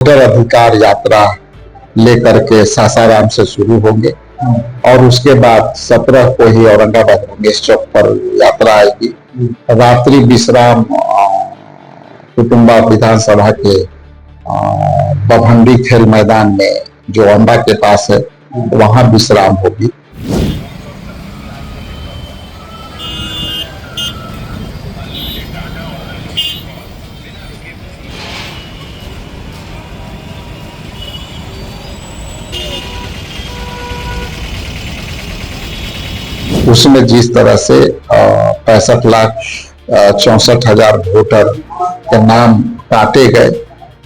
Voter अधिकार यात्रा लेकर के सासाराम से शुरू होंगे और उसके बाद 17 को ही औरंगाबाद गणेश चौक पर यात्रा आएगी। रात्रि विश्राम कुटुंबा विधानसभा के बभंडी खेल मैदान में जो अंबा के पास है वहां विश्राम होगी। उसमें जिस तरह से 65,64,000 वोटर के नाम काटे गए,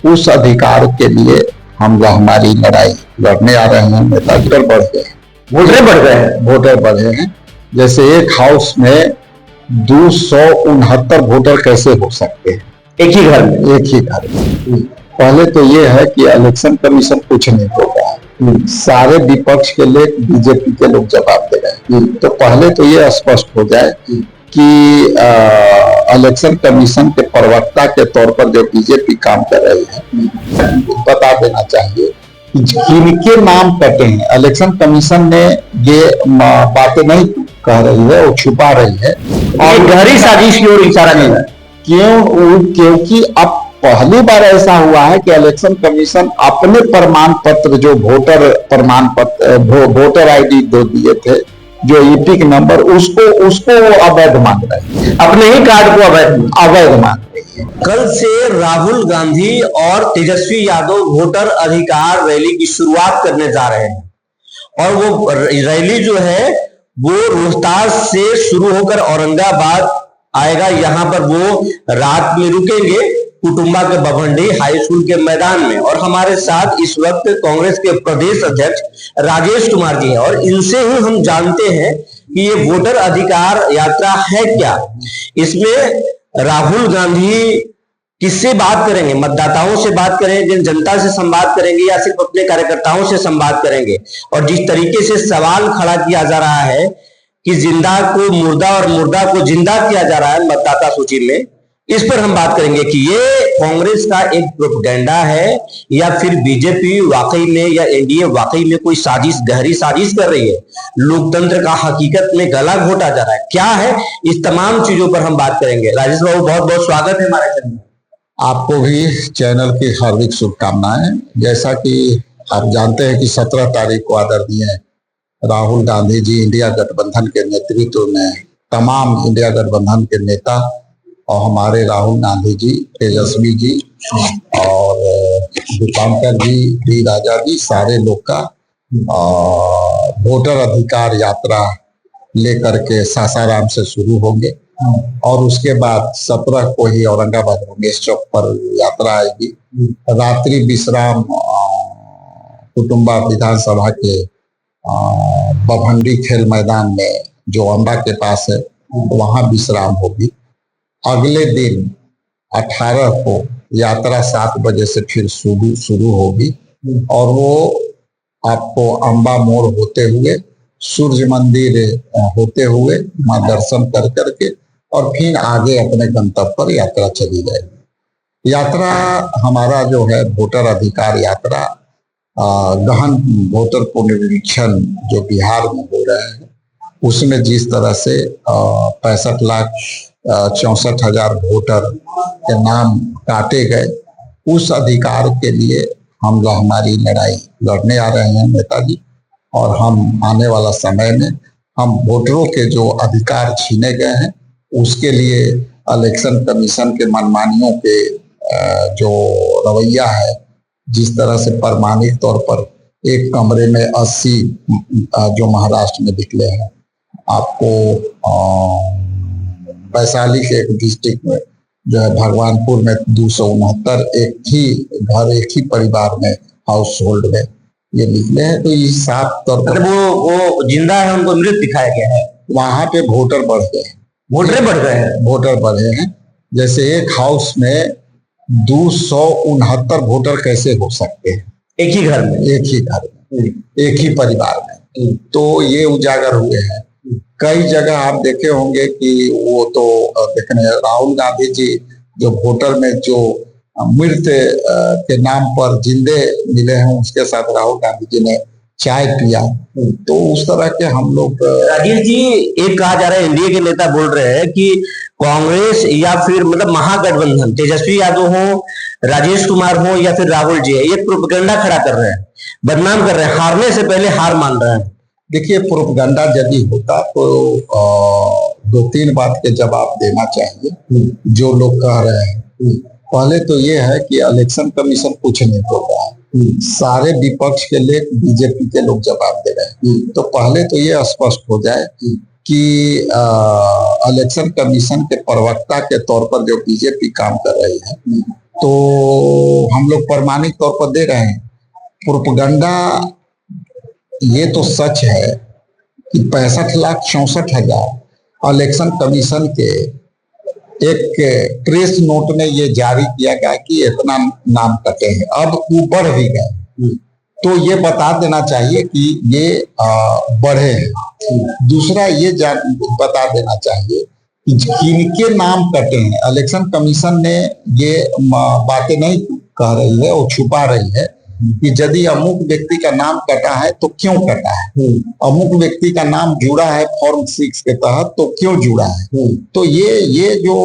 उस अधिकार के लिए हम हमारी लड़ाई लड़ने आ रहे हैं। नेताजी बढ़ गए, वोटर बढ़े हैं। जैसे एक हाउस में 269 वोटर कैसे हो सकते हैं एक ही घर में? पहले तो ये है कि इलेक्शन कमीशन कुछ नहीं होगा, सारे विपक्ष के लिए बीजेपी के लोग जवाब दे रहे हैं। तो पहले तो ये स्पष्ट हो जाए कि इलेक्शन कमीशन के प्रवक्ता के तौर पर जो बीजेपी काम कर रही है, बता देना चाहिए कि किनके नाम कटे हैं। इलेक्शन कमीशन ने ये बातें नहीं कह रही है, वो छुपा रही है और गहरी साजिश की ओर इशारा नहीं है। क्योंकि अब पहली बार ऐसा हुआ है कि इलेक्शन कमीशन अपने प्रमाण पत्र, जो वोटर प्रमाण पत्र, वोटर आईडी दो दिए थे, जो ईपिक नंबर, उसको अवैध मान रहे हैं, अपने ही कार्ड को अवैध मान रहे हैं। कल से राहुल गांधी और तेजस्वी यादव वोटर अधिकार रैली की शुरुआत करने जा रहे हैं और वो रैली जो है वो रोहतास से शुरू होकर औरंगाबाद आएगा। यहाँ पर वो रात में रुकेंगे कुटुंबा के बभंडी हाई स्कूल के मैदान में। और हमारे साथ इस वक्त कांग्रेस के प्रदेश अध्यक्ष राजेश कुमार जी हैं और इनसे ही हम जानते हैं कि ये वोटर अधिकार यात्रा है क्या, इसमें राहुल गांधी किससे बात करेंगे, मतदाताओं से बात करेंगे, जनता से संवाद करेंगे या सिर्फ अपने कार्यकर्ताओं से संवाद करेंगे। और जिस तरीके से सवाल खड़ा किया जा रहा है कि जिंदा को मुर्दा और मुर्दा को जिंदा किया जा रहा है मतदाता सूची में, इस पर हम बात करेंगे कि ये कांग्रेस का एक प्रोपेगेंडा है या फिर बीजेपी वाकई में या एनडीए वाकई में कोई साजिश, गहरी साजिश कर रही है, लोकतंत्र का हकीकत में गला घोटा जा रहा है, क्या है, इस तमाम चीजों पर हम बात करेंगे। राजेश बाबू, बहुत बहुत स्वागत है हमारे चैनल में। आपको भी चैनल की हार्दिक शुभकामनाएं। जैसा कि आप जानते हैं कि 17 तारीख को आदरणीय राहुल गांधी जी इंडिया गठबंधन के नेतृत्व में तमाम इंडिया गठबंधन के नेता और हमारे राहुल गांधी जी, तेजस्वी जी और दीपांकर जी, डी राजा जी, सारे लोग का वोटर अधिकार यात्रा लेकर के सासाराम से शुरू होंगे और उसके बाद 17 को ही औरंगाबाद गणेश चौक पर यात्रा आएगी। रात्रि विश्राम कुटुंबा विधानसभा के बभंडी खेल मैदान में जो अंबा के पास है वहां विश्राम होगी। अगले दिन 18 को यात्रा 7 बजे से फिर शुरू होगी और वो आपको अंबा मोड़ होते हुए, सूर्य मंदिर होते हुए मां दर्शन कर करके और फिर आगे अपने गंतव्य पर यात्रा चली जाएगी। यात्रा हमारा जो है वोटर अधिकार यात्रा, गहन वोटर पुनरीक्षण जो बिहार में हो रहा है, उसमें जिस तरह से 65,64,000 वोटर के नाम काटे गए, उस अधिकार के लिए हम हमारी लड़ाई लड़ने आ रहे हैं नेताजी। और हम आने वाला समय में हम वोटरों के जो अधिकार छीने गए हैं उसके लिए इलेक्शन कमीशन के मनमानियों के जो रवैया है, जिस तरह से प्रमाणित तौर पर एक कमरे में 80 जो महाराष्ट्र में निकले हैं, आपको वैशाली के एक डिस्ट्रिक्ट में जो है भगवानपुर में 269 एक ही घर, एक ही परिवार में, हाउस होल्ड में ये निकले हैं। तो ये साफ तौर पर वो जिंदा है, उनको मृत दिखाया गया है। वहां पे वोटर बढ़ गए, वोटर बढ़े हैं। जैसे एक हाउस में 269 वोटर कैसे हो सकते हैं एक ही घर में, एक ही परिवार में। तो ये उजागर हुए हैं। कई जगह आप देखे होंगे कि वो तो देखने राहुल गांधी जी जो वोटर में जो मृत के नाम पर जिंदे मिले हैं, उसके साथ राहुल गांधी जी ने चाय पिया। तो उस तरह के हम लोग। राजेश जी, एक कहा जा रहा है, एनडीए के नेता बोल रहे हैं कि कांग्रेस या फिर मतलब महागठबंधन, तेजस्वी यादव हो, राजेश कुमार हो या फिर राहुल जी है, ये प्रोपेगेंडा खड़ा कर रहे हैं, बदनाम कर रहे हैं, हारने से पहले हार मान रहे हैं। देखिए, प्रोपेगेंडा यदि होता तो 2-3 बात के जवाब देना चाहिए जो लोग कह रहे हैं। पहले तो ये है कि इलेक्शन कमीशन कुछ नहीं बोल रहा है, सारे विपक्ष के लिए बीजेपी के लोग जवाब दे रहे हैं। तो पहले तो ये स्पष्ट हो जाए कि इलेक्शन कमीशन के प्रवक्ता के तौर पर जो बीजेपी काम कर रही है, तो हम लोग प्रमाणिक तौर पर दे रहे हैं। प्रोपेगेंडा ये तो सच है कि 65,64,000 इलेक्शन कमीशन के एक प्रेस नोट में ये जारी किया गया कि इतना नाम कटे हैं, अब वो बढ़ भी गए, तो ये बता देना चाहिए कि ये बढ़े हैं। दूसरा ये बता देना चाहिए कि किनके नाम कटे हैं। इलेक्शन कमीशन ने ये बातें नहीं कह रही है और छुपा रही है कि यदि अमुक व्यक्ति का नाम कटा है तो क्यों कटा है, अमुक व्यक्ति का नाम जुड़ा है फॉर्म 6 के तहत तो क्यों जुड़ा है। तो ये जो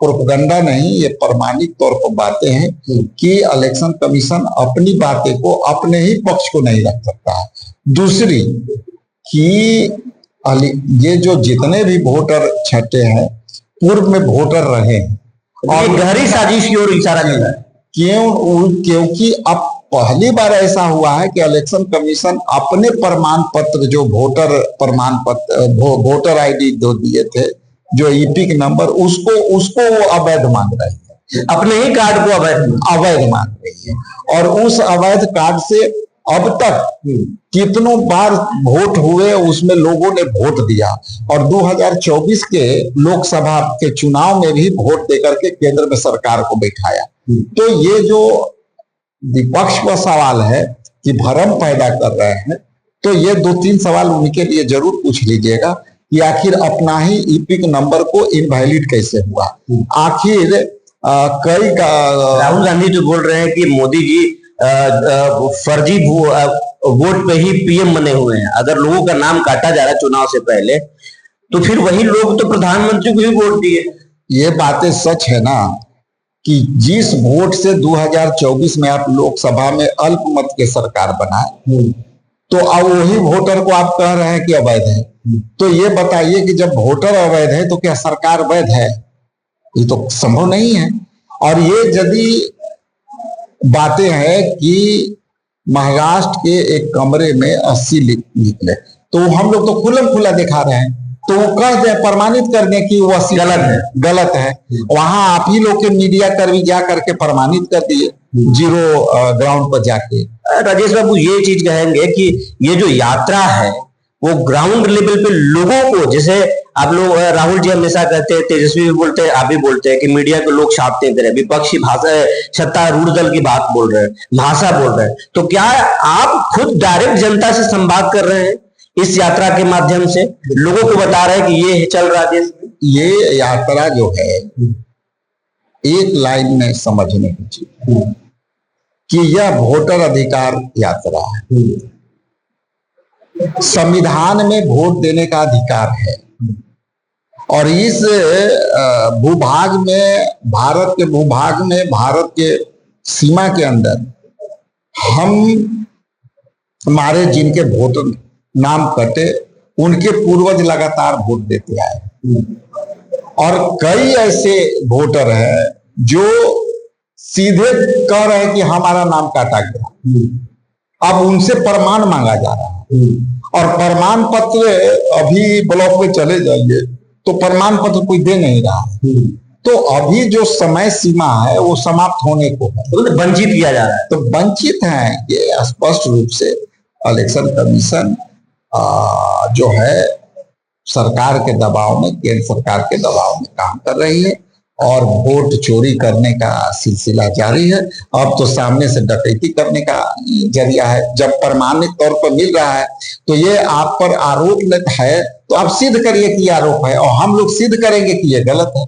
प्रोपेगेंडा नहीं, ये प्रमाणिक तौर पर बातें हैं कि इलेक्शन कमीशन अपनी बातें को अपने ही पक्ष को नहीं रख सकता है। दूसरी कि ये जो जितने भी वोटर छटे हैं पूर्व में वोटर रहे हैं और गहरी साजिश की ओर इशारा कर रहा है। क्योंकि अब पहली बार ऐसा हुआ है कि इलेक्शन कमीशन अपने प्रमाण पत्र, जो वोटर प्रमाण पत्र, वोटर आईडी जो दिए थे, जो ईपिक नंबर, उसको वो अवैध मांग रही है, अपने ही कार्ड को अवैध मांग रही है। और उस अवैध कार्ड से अब तक कितनों बार वोट हुए, उसमें लोगों ने वोट दिया। और 2024 के लोकसभा के चुनाव में भी वोट देकर के केंद्र में सरकार को बैठाया। तो ये जो विपक्ष का सवाल है कि भ्रम पैदा कर रहे हैं, तो ये 2-3 सवाल उनके लिए जरूर पूछ लीजिएगा कि आखिर अपना ही ईपिक नंबर को इनवैलिड कैसे हुआ। आखिर कई राहुल गांधी तो बोल रहे हैं कि मोदी जी फर्जी वोट पे ही पीएम बने हुए हैं। अगर लोगों का नाम काटा जा रहा है चुनाव से पहले, तो फिर वही लोग तो प्रधानमंत्री को ही वोट दिए। ये बातें सच है ना कि जिस वोट से 2024 में आप लोकसभा में अल्पमत के सरकार बनाए, तो अब वही वोटर को आप कह रहे हैं कि अवैध है। तो ये बताइए कि जब वोटर अवैध है तो क्या सरकार वैध है? ये तो संभव नहीं है। और ये यदि बातें हैं कि महाराष्ट्र के एक कमरे में 80 निकले, तो हम लोग तो खुल्लम खुला दिखा रहे हैं, तो वो कह दे, प्रमाणित कर दे कि वो 80 गलत है। वहां आप ही लोग के मीडिया कर्मी जा करके प्रमाणित कर दिए, जीरो ग्राउंड पर जाके। राजेश बाबू, ये चीज कहेंगे कि ये जो यात्रा है वो ग्राउंड लेवल पे लोगों को, जैसे आप लोग, राहुल जी हमेशा कहते हैं, तेजस्वी भी बोलते हैं, आप भी बोलते हैं कि मीडिया के लोग छापते हैं, विपक्षी भाषा, सत्तारूढ़ दल की बात बोल रहे हैं, भाषा बोल रहे हैं, तो क्या आप खुद डायरेक्ट जनता से संवाद कर रहे हैं इस यात्रा के माध्यम से, लोगों को बता रहे हैं कि ये चल रहा है देश में? ये यात्रा जो है एक लाइन में समझने की चीज कि यह वोटर अधिकार यात्रा है। संविधान में वोट देने का अधिकार है और इस भूभाग में, भारत के भूभाग में, भारत के सीमा के अंदर हम, हमारे जिनके वोट नाम कटे, उनके पूर्वज लगातार वोट देते आए। और कई ऐसे वोटर हैं जो सीधे कह रहे हैं कि हमारा नाम काटा गया। अब उनसे प्रमाण मांगा जा रहा है और प्रमाण पत्र, अभी ब्लॉक में चले जाइए तो प्रमाण पत्र कोई दे नहीं रहा। तो अभी जो समय सीमा है वो समाप्त होने को है, तो वंचित किया जा रहा है। तो वंचित है, ये स्पष्ट रूप से इलेक्शन कमीशन जो है सरकार के दबाव में, केंद्र सरकार के दबाव में काम कर रही है और वोट चोरी करने का सिलसिला जारी है। अब तो सामने से डकैती करने का जरिया है। जब प्रमाणित तौर पर मिल रहा है तो ये आप पर आरोप है, तो आप सिद्ध करिए कि आरोप है और हम लोग सिद्ध करेंगे कि ये गलत है।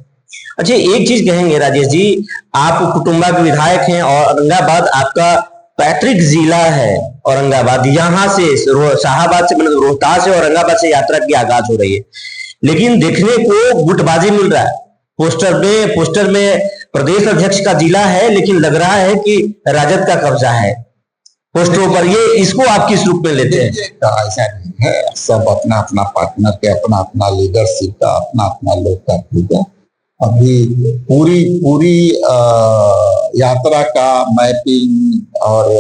अच्छा, एक चीज कहेंगे राजेश जी, आप कुटुंबा के विधायक हैं और औरंगाबाद आपका पैतृक जिला है। औरंगाबाद यहाँ से शाहाबाद से मतलब रोहतास से औरंगाबाद से यात्रा की आगाज हो रही है, लेकिन देखने को गुटबाजी मिल रहा है। पोस्टर में प्रदेश अध्यक्ष का जिला है, लेकिन लग रहा है कि राजद का कब्जा है पोस्टरों पर। ये इसको आप किस रूप में लेते हैं? ऐसा नहीं है, सब अपना अपना पार्टनर के अपना अपना लीडरशिप का अपना अपना लोग का अभी पूरी यात्रा का मैपिंग और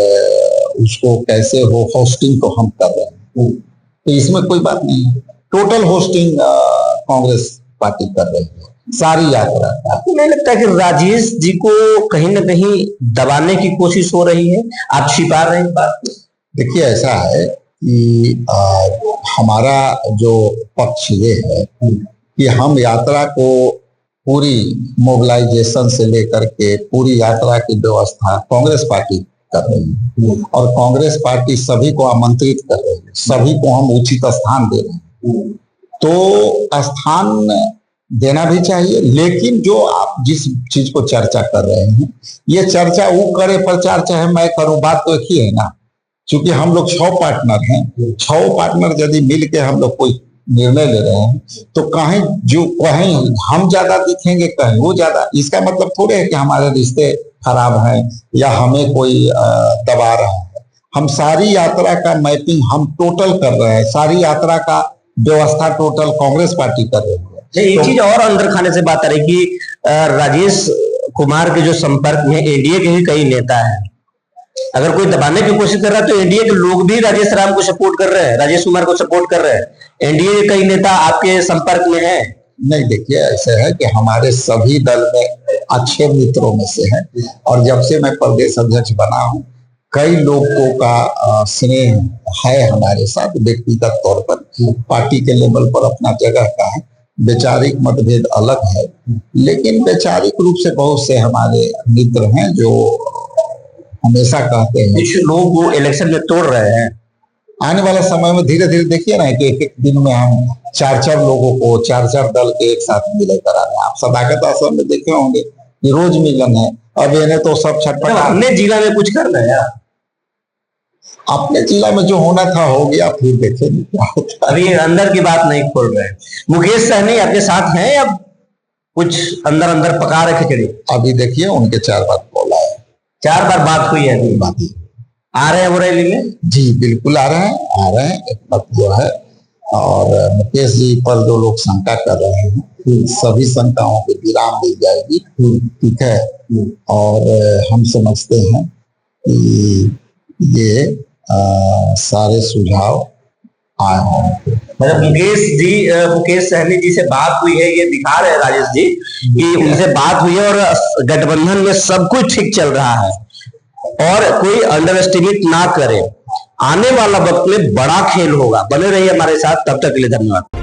उसको कैसे हो होस्टिंग को हम कर रहे हैं, तो इसमें कोई बात नहीं है। टोटल होस्टिंग कांग्रेस पार्टी कर रही है सारी यात्रा। आपको नहीं लगता कि राजेश जी को कहीं ना कहीं दबाने की कोशिश हो रही है, आप छिपा रहे हैं बात? देखिए, ऐसा है कि हमारा जो पक्ष ये है कि हम यात्रा को पूरी मोबिलाइजेशन से लेकर के पूरी यात्रा की व्यवस्था कांग्रेस पार्टी कर रही है और कांग्रेस पार्टी सभी को आमंत्रित कर रही है, सभी को हम उचित स्थान दे रहे हैं। तो स्थान देना भी चाहिए, लेकिन जो आप जिस चीज को चर्चा कर रहे हैं, ये चर्चा वो करे प्रचार चाहे मैं करूं, बात तो एक ही है ना। क्योंकि हम लोग 6 पार्टनर हैं, 6 पार्टनर यदि मिल के हम लोग कोई निर्णय ले रहे हैं तो कहीं हम ज्यादा दिखेंगे, कहीं वो ज्यादा। इसका मतलब थोड़े है कि हमारे रिश्ते खराब हैं या हमें कोई दबा रहा है। हम सारी यात्रा का मैपिंग हम टोटल कर रहे हैं, सारी यात्रा का व्यवस्था टोटल कांग्रेस पार्टी कर रही है। एक चीज और अंदर खाने से बात आ रही कि राजेश कुमार के जो संपर्क में एनडीए के ही कई नेता हैं, अगर कोई दबाने की कोशिश कर रहा है तो एनडीए के लोग भी राजेश राम को सपोर्ट कर रहे हैं, राजेश कुमार को सपोर्ट कर रहे हैं। एनडीए के कई नेता आपके संपर्क में हैं? नहीं, देखिए, ऐसे है कि हमारे सभी दल में अच्छे मित्रों में से है और जब से मैं प्रदेश अध्यक्ष बना हूं कई लोगों का स्नेह है हमारे साथ। व्यक्तिगत तौर पर पार्टी के लेवल पर अपना जगह का है, वैचारिक मतभेद अलग है, लेकिन वैचारिक रूप से बहुत से हमारे मित्र हैं जो हमेशा कहते हैं कुछ लोग वो इलेक्शन में तोड़ रहे हैं। आने वाला समय में धीरे धीरे देखिए ना कि एक दिन में हम 4 लोगों को 4 दल के एक साथ मिले करा रहे हैं। आप सदाकत आश्रम में देखे होंगे कि रोज मिलन है, अब इन्हें तो सब छटपटा। अपने जिला में कुछ कर रहे हैं, अपने जिला में जो होना था हो गया, फिर देखेंगे क्या होता है। अभी अंदर की बात नहीं खोल रहे। मुकेश सहनी आपके साथ हैं या कुछ अंदर पका रहे खिचड़ी? अभी देखिए, उनके 4 बार बोला है, 4 बार बात हुई है। अभी बात आ रहे हैं बरेली में? जी बिल्कुल आ रहे हैं। एक बात जो है, और मुकेश जी पर जो लोग शंका कर रहे हैं सभी शंकाओं को विराम दी जाएगी, ठीक है। और हम समझते हैं कि ये सारे सुझाव आए होंगे। मतलब मुकेश सहनी जी से बात हुई है, ये दिखा रहे हैं राजेश जी कि उनसे बात हुई है और गठबंधन में सब कुछ ठीक चल रहा है और कोई अंडर एस्टिमेट ना करे। आने वाला वक्त में बड़ा खेल होगा। बने रहिए हमारे साथ, तब तक के लिए धन्यवाद।